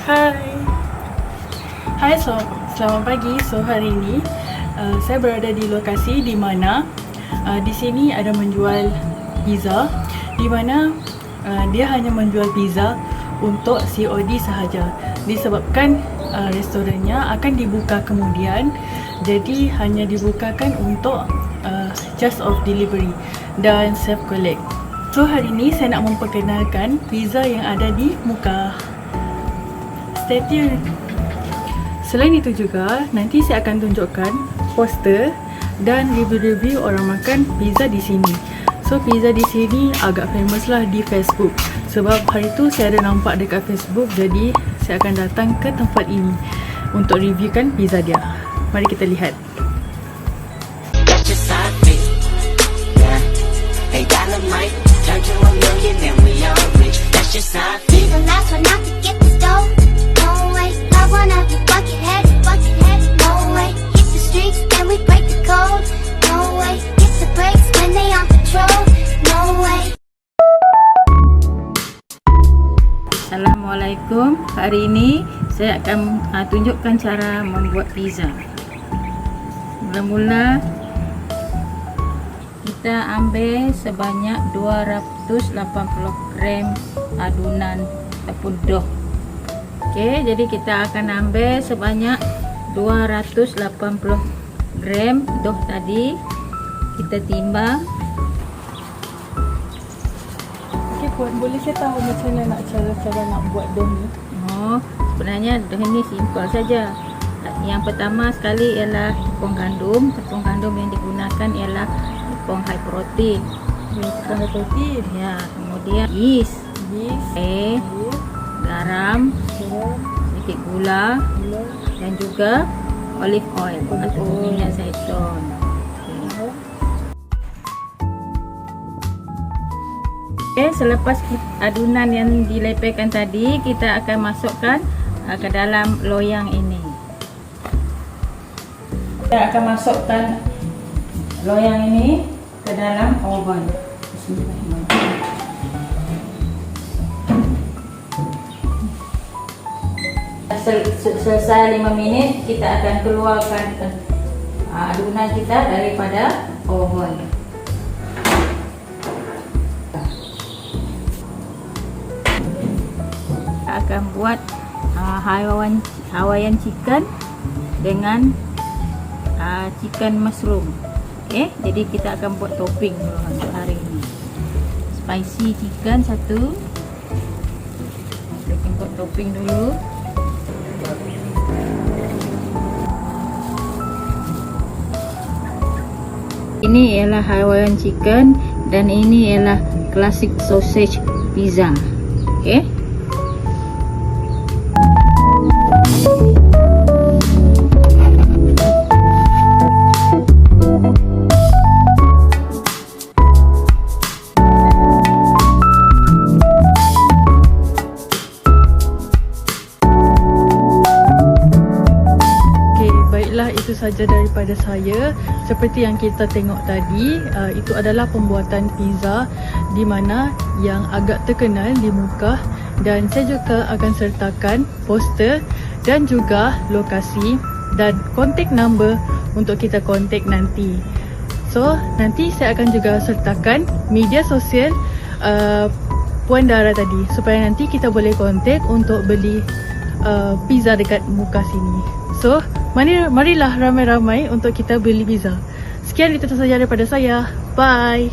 Hai. Hai, selamat pagi. So hari ini saya berada di lokasi di mana di sini ada menjual pizza, di mana dia hanya menjual pizza untuk COD sahaja. Disebabkan restorannya akan dibuka kemudian, jadi hanya dibukakan untuk just of delivery dan self collect. So hari ini saya nak memperkenalkan pizza yang ada di muka. Stay tune. Selain itu juga, nanti saya akan tunjukkan poster dan review-review orang makan pizza di sini. So pizza di sini agak famous lah di Facebook. Sebab hari tu saya ada nampak dekat Facebook, jadi saya akan datang ke tempat ini untuk reviewkan pizza dia. Mari kita lihat. Assalamualaikum. Hari ini saya akan tunjukkan cara membuat pizza. Mula-mula kita ambil sebanyak 280 gram adunan ataupun dough. Okey, jadi kita akan ambil sebanyak 280 gram dough tadi. Kita timbang. Puan, boleh saya tahu macam mana cara nak buat dough ni? Oh, sebenarnya dough ni simple saja. Yang pertama sekali ialah tepung gandum. Tepung gandum yang digunakan ialah tepung high protein. Tepung high protein. Ya, kemudian yeast, garam, sedikit gula, dan juga olive oil atau minyak zaitun. Okay, selepas adunan yang dilepaskan tadi, kita akan masukkan ke dalam loyang ini. Kita akan masukkan loyang ini ke dalam oven. Selesai 5 minit, kita akan keluarkan adunan kita daripada oven. Akan buat Hawaiian chicken dengan chicken mushroom. Okey, jadi kita akan buat topping dulu untuk hari ini. Spicy chicken satu. Kita buat topping dulu. Ini ialah Hawaiian chicken dan ini ialah classic sausage pizza. Okey. Itu saja daripada saya. Seperti yang kita tengok tadi, itu adalah pembuatan pizza di mana yang agak terkenal di Mukah, dan saya juga akan sertakan poster dan juga lokasi dan kontak number untuk kita kontak nanti. So nanti saya akan juga sertakan media sosial Puan Dara tadi, supaya nanti kita boleh kontak untuk beli pizza dekat Mukah sini. So marilah ramai-ramai untuk kita beli pizza. Sekian, itu sahaja daripada saya. Bye.